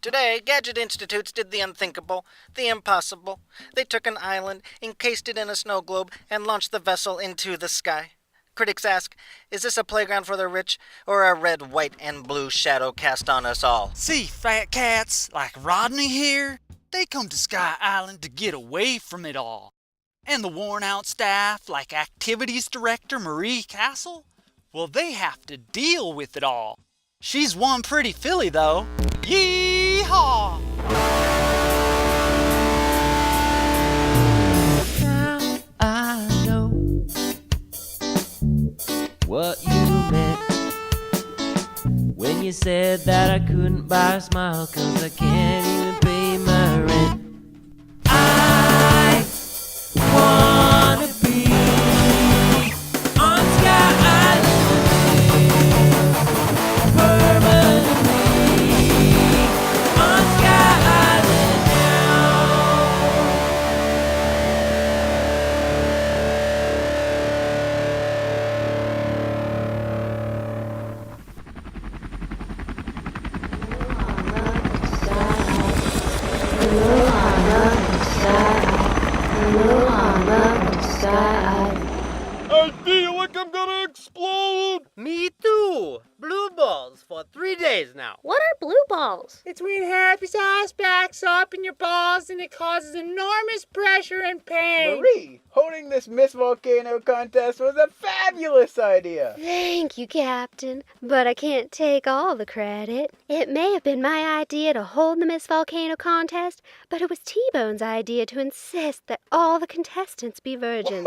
Today, Gadget Institutes did the unthinkable, the impossible. They took an island, encased it in a snow globe, and launched the vessel into the sky. Critics ask, is this a playground for the rich, or a red, white, and blue shadow cast on us all? See, fat cats like Rodney here, they come to Sky Island to get away from it all. And the worn-out staff, like Activities Director Marie Castle, well, they have to deal with it all. She's one pretty filly, though. Yee-haw! Now I know what you meant when you said that I couldn't buy a smile 'cause I can't even pay my rent. I wanna be on Sky Island permanently, on Sky Island now. I feel like I'm gonna explode! Me too! Blue balls for 3 days now. What are blue balls? It's when happy sauce backs up in your balls and it causes enormous pressure and pain. Marie, holding this Miss Volcano contest was a fabulous idea. Thank you, Captain, but I can't take all the credit. It may have been my idea to hold the Miss Volcano contest, but it was T-Bone's idea to insist that all the contestants be virgins.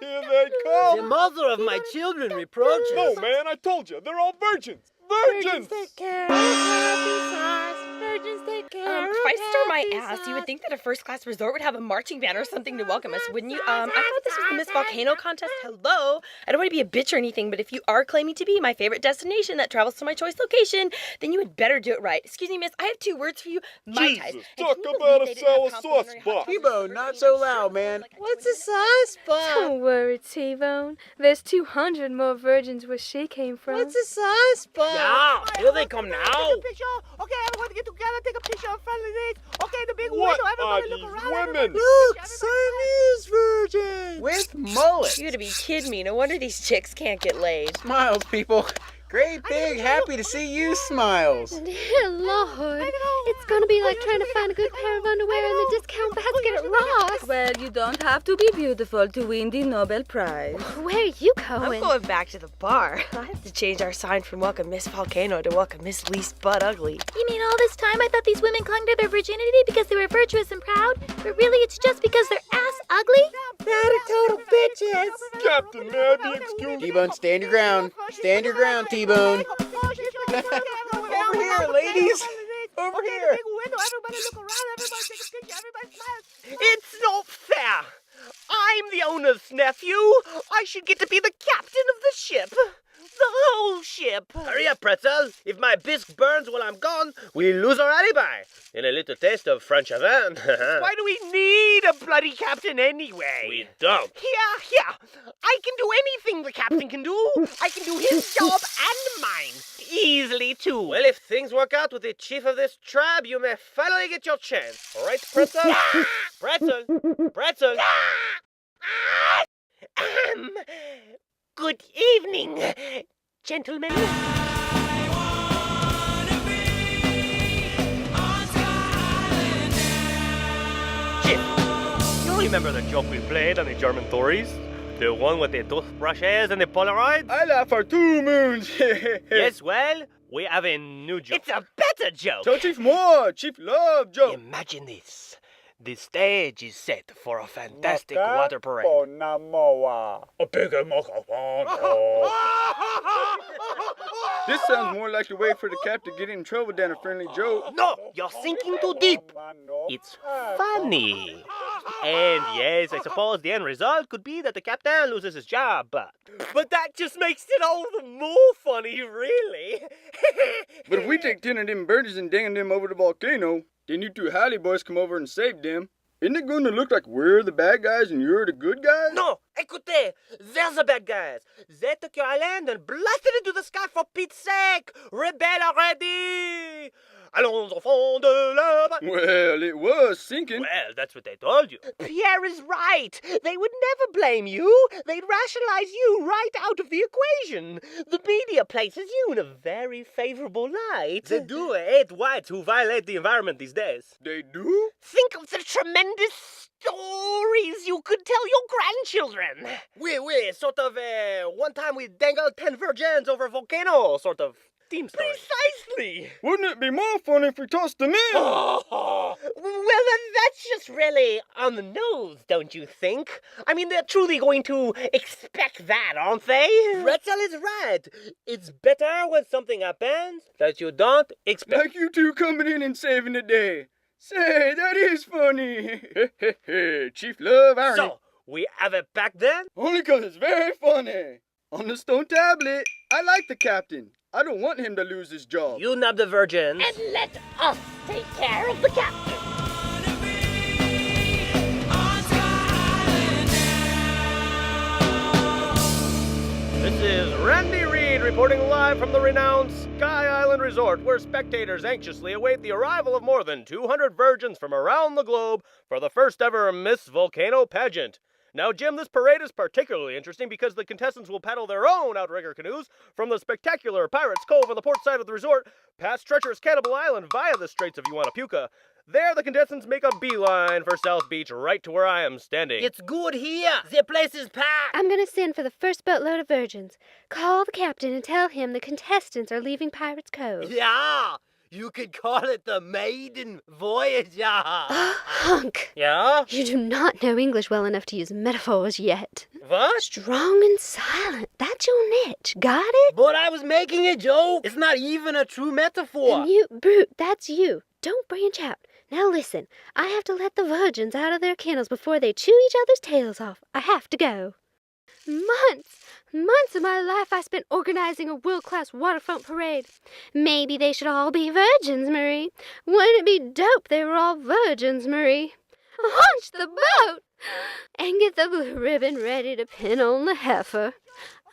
Here they come! The mother of my children reproaches. No, man, I told you, they're all virgins! Virgins Virgins! take care of happy sauce. Virgins take care of If I stir my happy ass, you would sauce. think that a first-class resort would have a marching band or something to welcome us, wouldn't you? I thought this was the Miss Volcano contest. Hello? I don't want to be a bitch or anything, but if you are claiming to be my favorite destination that travels to my choice location, then you would better do it right. Excuse me, miss, I have 2 words for you. Mai Tais. Jesus, And talk can you about believe a they didn't have sour sauce complimentary hot box. dogs T-Bone, or not burgers so or loud, something man. like a What's a twin- sauce bug? Don't worry, T-Bone. There's 200 more virgins where she came from. What's a sauce bug? Yeah, here they come now. Okay, everyone get together, take a picture in front of this. Okay, the big What window, are everybody these look around. women? Look, Siamese virgin. With mullets. You gotta be kidding me. No wonder these chicks can't get laid. Smiles, people. Great big happy to see you, Smiles. Dear Lord, it's gonna be like trying to find a good pair of underwear in the discount basket at Ross. Well, you don't have to be beautiful to win the Nobel Prize. Where are you I'm going? going back to the bar. I have to change our sign from Welcome Miss Volcano to Welcome Miss Least Butt Ugly. You mean all this time I thought these women clung to their virginity because they were virtuous and proud? But really it's just because they're ass ugly? They're total bitches. Captain, may I be excused? T-Bone, stand your ground. Stand your ground, T-Bone. Over here, ladies. Over here. It's not fair. I'm the owner's nephew. I should get to be the captain of the ship. The whole ship. Hurry up, Pretzel. If my bisque burns while I'm gone, we lose our alibi. And a little taste of French avant. Why do we need a bloody captain anyway? We don't. Here. I can do anything the captain can do. I can do his job and mine. Easily, too. Well, if things work out with the chief of this tribe, you may finally get your chance. All right, Pretzel? Pretzel. Good evening, gentlemen. Chip, you remember the joke we played on the German Tories? The one with the toothbrushes and the Polaroids? I laugh for 2 moons. Yes, well, we have a new joke. It's a better joke. Tell Chief more. Chief love joke. Imagine this. The stage is set for a fantastic water parade. A bigger microphone. This sounds more like the way for the cap to get in trouble than a friendly joke. No, you're sinking too deep. It's funny. And yes, I suppose the end result could be that the captain loses his job, but that just makes it all the more funny, really. But if we take 10 of them birds and dang them over the volcano, then you 2 Halle boys come over and save them. Isn't it going to look like we're the bad guys and you're the good guys? No, écoutez, they're the bad guys. They took your island and blasted it into the sky for Pete's sake. Rebel already. Allons au fond de la mer. Well, it was sinking. Well, that's what they told you. Pierre is right. They would never blame you. They'd rationalize you right out of the equation. The media places you in a very favorable light. They do hate whites who violate the environment these days. They do? Think of the tremendous stories you could tell your grandchildren. Oui, sort of one time we dangled 10 virgins over a volcano, sort of theme story. Precisely. Wouldn't it be more fun if we tossed them in? Well, that's just really on the nose, don't you think? I mean, they're truly going to expect that, aren't they? Retzel is right. It's better when something happens that you don't expect. Like you two coming in and saving the day. Say, that is funny. Chief love irony. So, we have it back then? Only 'cause it's very funny. On the stone tablet, I like the captain. I don't want him to lose his job. You nab the virgins. And let us take care of the captain. This is Randy Reed reporting live from the renowned Sky Island Resort, where spectators anxiously await the arrival of more than 200 virgins from around the globe for the first ever Miss Volcano pageant. Now, Jim, this parade is particularly interesting because the contestants will paddle their own outrigger canoes from the spectacular Pirates Cove on the port side of the resort past treacherous Cannibal Island via the Straits of Juanapuca. There, the contestants make a beeline for South Beach, right to where I am standing. It's good here. The place is packed. I'm gonna send for the first boatload of virgins. Call the captain and tell him the contestants are leaving Pirates Cove. Yeah, you could call it the maiden voyage. Hunk! Yeah? You do not know English well enough to use metaphors yet. What? Strong and silent. That's your niche. Got it? But I was making a joke. It's not even a true metaphor. And you, brute, that's you. Don't branch out. Now listen, I have to let the virgins out of their kennels before they chew each other's tails off. I have to go. Months of my life I spent organizing a world-class waterfront parade. Maybe they should all be virgins, Marie. Wouldn't it be dope they were all virgins, Marie? Launch the boat and get the blue ribbon ready to pin on the heifer.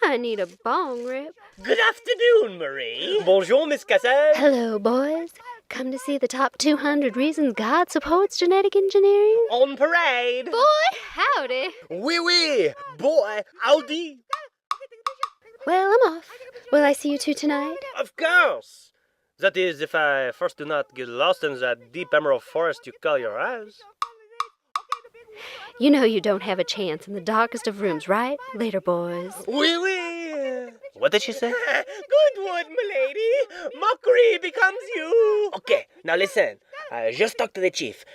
I need a bong rip. Good afternoon, Marie. Bonjour, Miss Cassel. Hello, boys. Come to see the top 200 reasons God supports genetic engineering? On parade. Boy, howdy. Oui. Boy, howdy. Well, I'm off. Will I see you two tonight? Of course. That is, if I first do not get lost in that deep emerald forest you call your house. You know you don't have a chance in the darkest of rooms, right? Later, boys. Oui. What did she say? Good word, milady. Mockery becomes you. Okay, now listen. I just talked to the chief.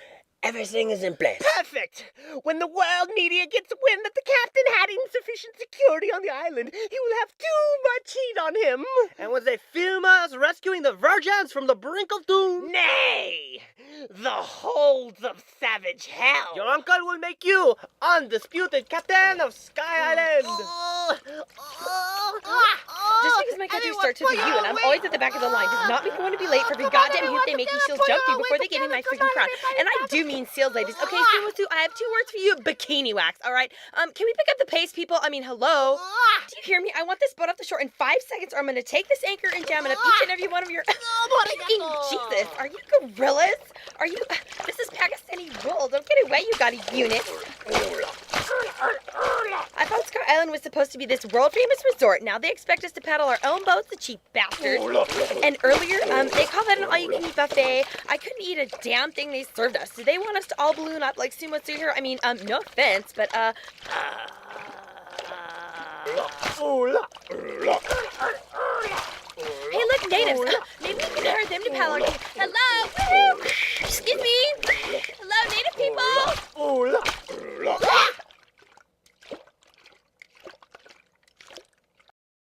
Everything is in place. Perfect. When the world media gets wind that the captain had insufficient security on the island, he will have too much heat on him. And when they film us rescuing the virgins from the brink of doom? Nay! The holds of savage hell. Your uncle will make you undisputed captain of Sky Island. Just because my country starts with a U and I'm always at the back of the line does not mean I'm going to be late for every goddamn hoop they make you seals jump through before they give me my freaking crown. And I do mean seals, ladies. Okay, Sue, I have 2 words for you. Bikini wax, all right? Can we pick up the pace, people? I mean, hello? Do you hear me? I want this boat off the shore in 5 seconds or I'm going to take this anchor and jam it up each and every one of your... Jesus, are you gorillas? Are you... This is Pakistani wool. Don't get away, you gaudy unit. I thought Sky Island was supposed to be this world-famous resort. Now they expect us to paddle our own boats, the cheap bastards. And earlier, they called that an all-you-can-eat buffet. I couldn't eat a damn thing they served us. Did they want us to all balloon up like Sumo Sue here? I mean, no offense, but, Hey, look, natives. Maybe we can hire them to paddle our... Hello? Woo-hoo. Excuse me? Hello, native people?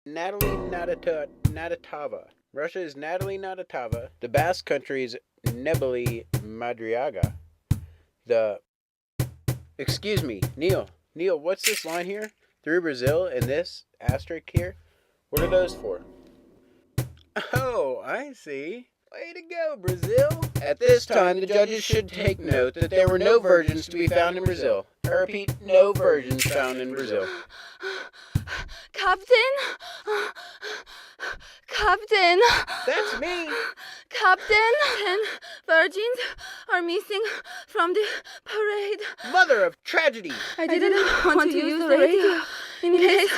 Natalie Nadatava. Russia is Natalie Nadatava. The Basque country is Nebeli Madriaga. Excuse me, Neil, what's this line here? Through Brazil and this asterisk here? What are those for? Oh, I see. Way to go, Brazil. At this time, the judges should take note that there were no virgins to be found in Brazil. I repeat, no virgins found in Brazil. Captain? That's me. Captain, 10 virgins are missing from the parade. Mother of tragedy! I didn't want to use the radio in case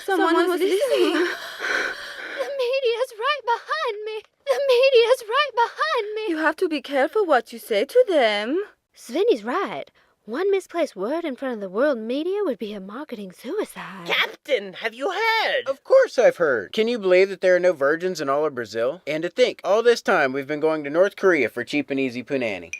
someone was listening. The media's right behind me. The media's right behind me. You have to be careful what you say to them. Svenny's right. One misplaced word in front of the world media would be a marketing suicide. Captain, have you heard? Of course I've heard. Can you believe that there are no virgins in all of Brazil? And to think, all this time we've been going to North Korea for cheap and easy punani.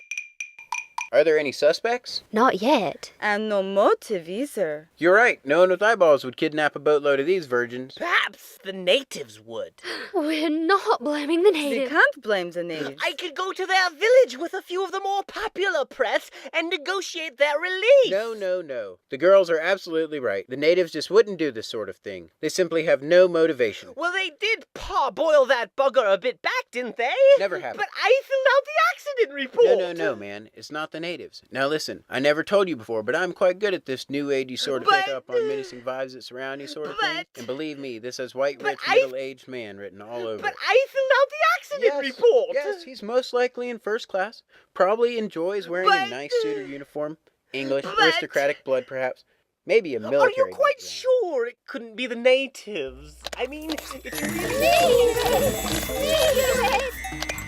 Are there any suspects? Not yet. And no motive either. You're right. No one with eyeballs would kidnap a boatload of these virgins. Perhaps the natives would. We're not blaming the We natives. can't blame the natives. I could go to their village with a few of the more popular press and negotiate their release. No. The girls are absolutely right. The natives just wouldn't do this sort of thing. They simply have no motivation. Well, they did parboil that bugger a bit back, didn't they? Never happened. But I filled out the accident report. No, man. It's not the natives. Now listen, I never told you before, but I'm quite good at this new agey sort of pick up on menacing vibes that surround you sort of thing. And believe me, this has white, rich, middle-aged man written all over But it. I filled out the accident report. Yes, he's most likely in first class. Probably enjoys wearing a nice suit or uniform. English, aristocratic blood perhaps. Maybe a military. Are you quite sure it couldn't be the natives? I mean, it's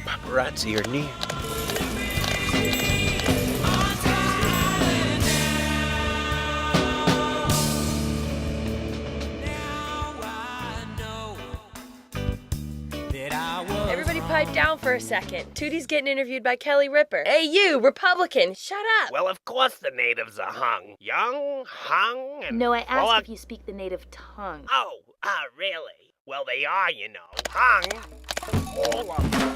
Paparazzi are near. Everybody pipe down for a second. Tootie's getting interviewed by Kelly Ripper. Hey, you, Republican, shut up. Well, of course the natives are hung. Young, hung, and... No, I asked well, if you speak the native tongue. Oh, really? Well, they are, you know. Hung. All of them.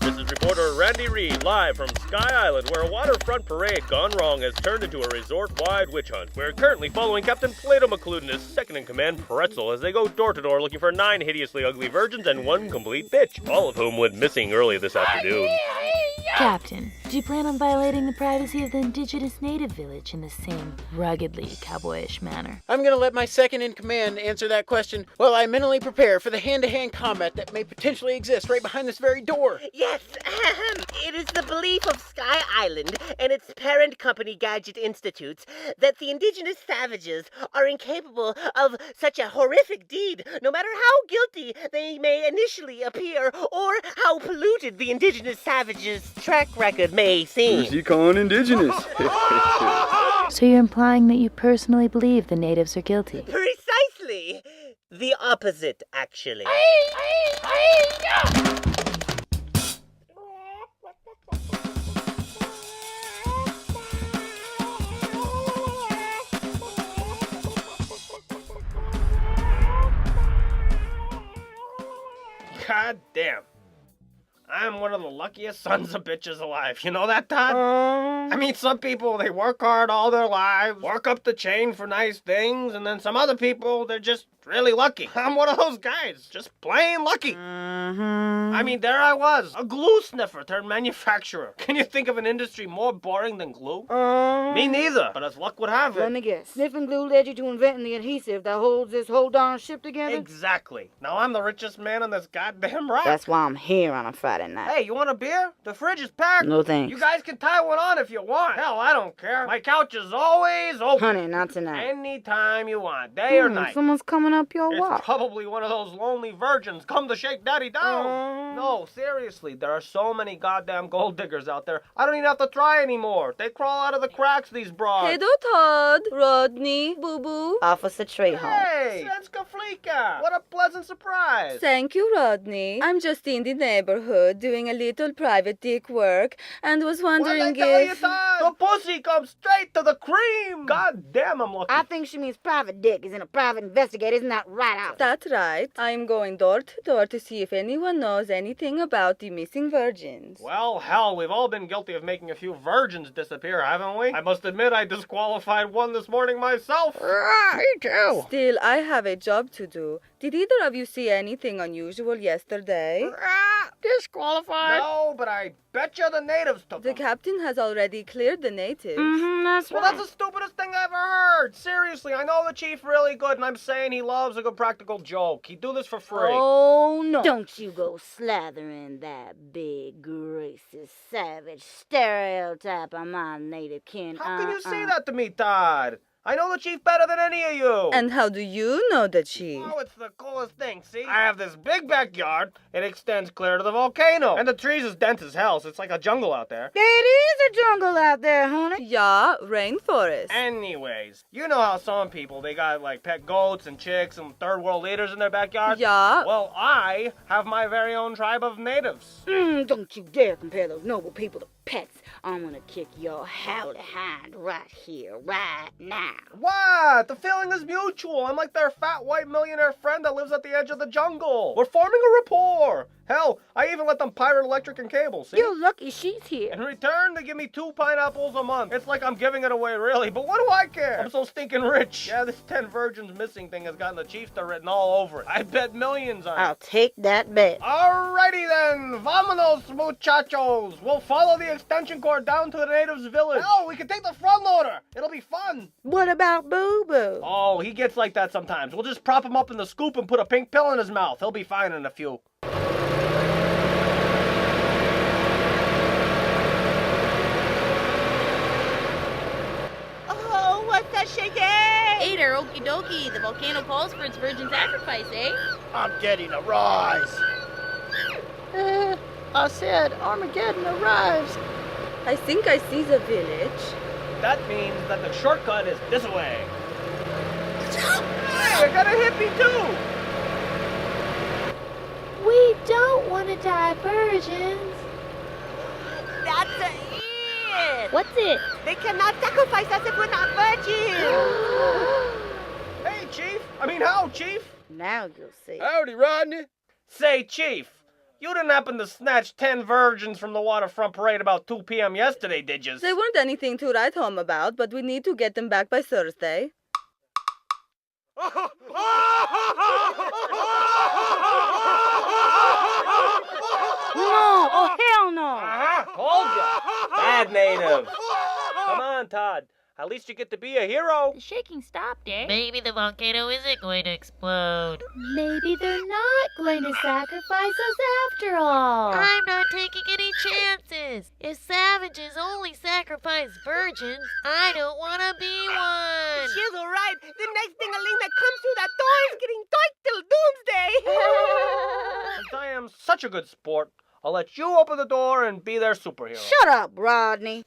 This is reporter Randy Reed, live from Sky Island, where a waterfront parade gone wrong has turned into a resort-wide witch hunt. We're currently following Captain Plato McClure and his second-in-command, Pretzel, as they go door-to-door looking for 9 hideously ugly virgins and 1 complete bitch, all of whom went missing early this afternoon. Captain, do you plan on violating the privacy of the indigenous native village in the same ruggedly cowboyish manner? I'm gonna let my second-in-command answer that question while I mentally prepare for the hand-to-hand combat that may potentially exist right behind this very door. Yes, it is the belief of Sky Island and its parent company Gadget Institutes that the indigenous savages are incapable of such a horrific deed, no matter how guilty they may initially appear or how polluted the indigenous savages' track record may seem. Who's he calling indigenous? So you're implying that you personally believe the natives are guilty? Precisely. The opposite, actually. God damn. I'm one of the luckiest sons of bitches alive. You know that, Todd? I mean, some people, they work hard all their lives, work up the chain for nice things, and then some other people, they're just really lucky. I'm one of those guys, just plain lucky. I mean, there I was, a glue sniffer turned manufacturer. Can you think of an industry more boring than glue? Me neither, but as luck would have it. Let me guess. Sniffing glue led you to inventing the adhesive that holds this whole darn ship together? Exactly. Now I'm the richest man on this goddamn rock. That's why I'm here on a Friday night. Hey, you want a beer? The fridge is packed. No thanks. You guys can tie one on if you want. Hell, I don't care. My couch is always open. Honey, not tonight. Anytime you want, day or night. Someone's coming up your It's walk. probably one of those lonely virgins come to shake daddy down. No, seriously, there are so many goddamn gold diggers out there. I don't even have to try anymore. They crawl out of the cracks, these broads. Hey, Todd, Rodney, Boo Boo. Officer Treehorn. Hey, Svenska Flika. What a pleasant surprise. Thank you, Rodney. I'm just in the neighborhood doing a little private dick work and was wondering What the hell you if... thought? The pussy comes straight to the cream. God damn, I'm lucky. I think she means private dick is in a private investigator. Isn't that right, Officer? That's right. I'm going door to door to see if anyone knows anything about the missing virgins. Well, hell, we've all been guilty of making a few virgins disappear, haven't we? I must admit I disqualified one this morning myself. Me too. Still, I have a job to do. Did either of you see anything unusual yesterday? Disqualified. No, but I bet you the natives took The them. captain has already cleared the natives. That's Well, that's the stupidest thing I ever heard. Seriously, I know the chief really good, and I'm saying he loves a good practical joke. He'd do this for free. Oh, no. Don't you go slathering that big, racist, savage stereotype on my native kin. How can you say that to me, Todd? I know the chief better than any of you. And how do you know the chief? Oh, it's the coolest thing, see? I have this big backyard. It extends clear to the volcano. And the trees is dense as hell, so it's like a jungle out there. It is a jungle out there, honey. Yeah, rainforest. Anyways, you know how some people, they got like pet goats and chicks and third world leaders in their backyard? Yeah. Well, I have my very own tribe of natives. Don't you dare compare those noble people to pets. I'm gonna kick your howdy hind right here, right now. What? The feeling is mutual. I'm like their fat white millionaire friend that lives at the edge of the jungle. We're forming a rapport. Hell, I even let them pirate electric and cable, see? You're lucky she's here. In return, they give me 2 pineapples a month. It's like I'm giving it away, really, but what do I care? I'm so stinking rich. Yeah, this 10 virgins missing thing has gotten the chieftain written all over it. I bet millions on it. I'll take that bet. Alrighty then, vamonos, muchachos. We'll follow the extension cord down to the natives' village. Oh, we can take the front loader. It'll be fun. What about Boo Boo? Oh, he gets like that sometimes. We'll just prop him up in the scoop and put a pink pill in his mouth. He'll be fine in a few. Oh, what's that shaking? Hey there, okie dokie. The volcano calls for its virgin sacrifice, eh? I'm getting a rise. I said Armageddon arrives. I think I see the village. That means that the shortcut is this way. Hey, I got a hippie too! We don't want to die virgins. That's it. What's it? They cannot sacrifice us if we're not virgins. Hey, Chief! How, Chief? Now you'll see. Howdy, Rodney. Say, Chief, you didn't happen to snatch 10 virgins from the waterfront parade about 2 p.m. yesterday, did you? They weren't anything to write home about, but we need to get them back by Thursday. No! Oh, hell no! Told ya! Bad native. Come on, Todd. At least you get to be a hero. The shaking stopped, eh? Maybe the volcano isn't going to explode. Maybe they're not going to sacrifice us after all. I'm not taking any chances. If savages only sacrifice virgins, I don't want to be one. She's right. The next thing-a-ling that comes through that door is getting tight till doomsday. Since I am such a good sport, I'll let you open the door and be their superhero. Shut up, Rodney.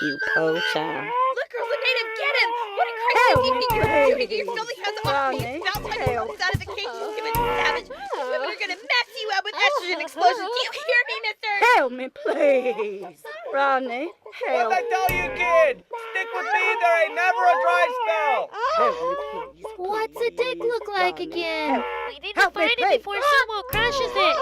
You po child. Look, girls, the native, get him! What in Christ's sake do you think you're doing? Get your filthy hands off me! It's about time you pulled this out of the cage, you stupid savage! These women are gonna max you out with estrogen explosions. Do you hear me, mister? Help me, please. Rodney, help. What'd I tell you, kid? Stick with me, there ain't never a dry spell. Help me, please. What's a dick look like again? We need to find it before Sumo crashes it.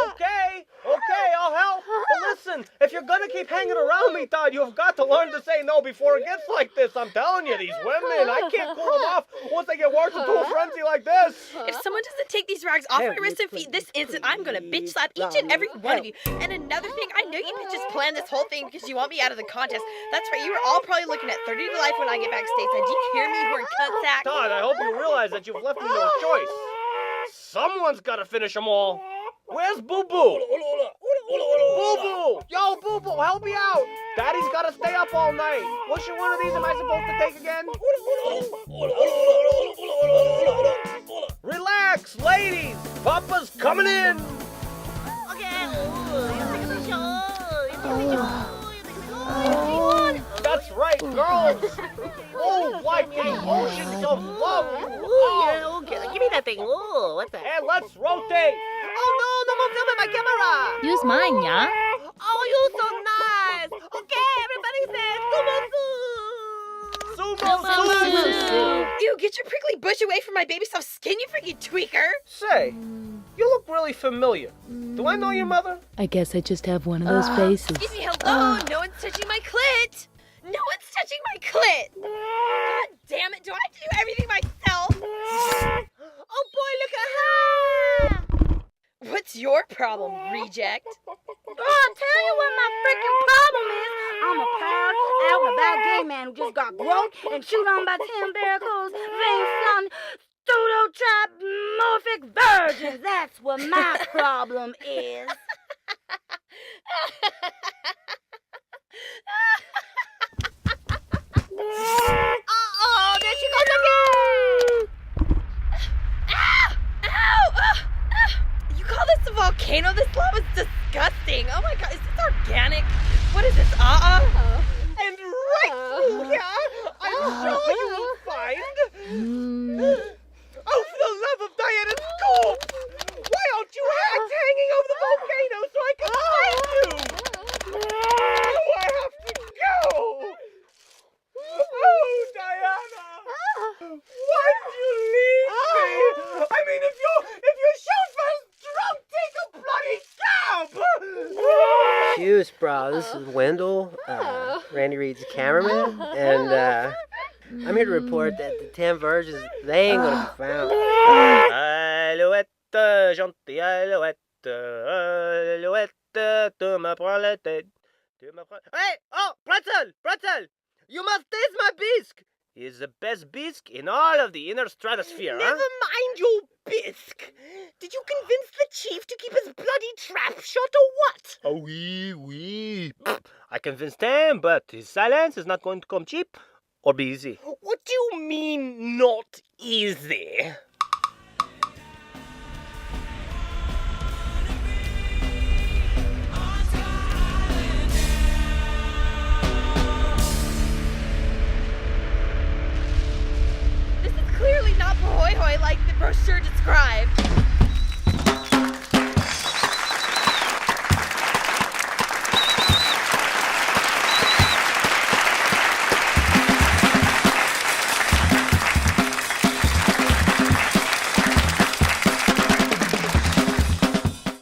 Okay, I'll help. But listen, if you're gonna keep hanging around me, Todd, you've got to learn to say no before it gets like this. I'm telling you, these women, I can't cool them off once they get worked into a frenzy like this. If someone doesn't take these rags off my wrists and feet this instant, I'm gonna bitch slap each and every one of you. And another thing, I know you bitches planned this whole thing because you want me out of the contest. That's right, you were all probably looking at 30 to life when I get back stateside. Do you hear me, horn cunt sack? Todd, I hope you realize that you've left me no choice. Someone's gotta finish them all. Where's Boo Boo? Boo Boo! Yo, Boo Boo, help me out! Daddy's gotta stay up all night. Which one of these am I supposed to take again? Relax, ladies! Papa's coming in! That's right, girls! Oh, like the oceans of love! Oh, okay. Give me that thing. Ooh, what's that? and let's rotate! Oh no, no more filming my camera! Use mine, yeah? Oh, you're so nice! Okay, everybody say Sumo! Ew, get your prickly bush away from my baby soft skin, you freaking tweaker! Say, you look really familiar. Do I know your mother? I guess I just have one of those faces. Excuse me, hello! No one's touching my clit! No one's touching my clit! God damn it, do I have to do everything myself? Oh boy, look at her! What's your problem, reject? Oh, I'll tell you what my freaking problem is. I'm a proud, out and about gay man who just got groped and chewed on by 10 barracles, vein-flaunting, pseudo-trimorphic virgins. That's what my problem is. Oh, there she goes again! Ow! Ow! You call this a volcano? This lava's disgusting. Oh my god, is this organic? What is this? And right through here, I'm sure you will find... Oh, for the love of Diana's corpse! Why aren't you hanging over the volcano so I can find you? Oh, I have to go! Oh, Diana! Why did you leave me? I mean, if your chauffeur's drunk, take a bloody cab! Cheers, bro. This is Wendell, Randy Reed's cameraman, and I'm here to report that the 10 virgins, they ain't gonna be found. Alouette, gentille alouette, alouette, tu me prends la tête. Hey! Oh, Pretzel! You must taste my bisque! It's the best bisque in all of the inner stratosphere, Never mind your bisque. Did you convince the chief to keep his bloody trap shut or what? Oh, oui. I convinced him, but his silence is not going to come cheap or be easy. What do you mean, not easy?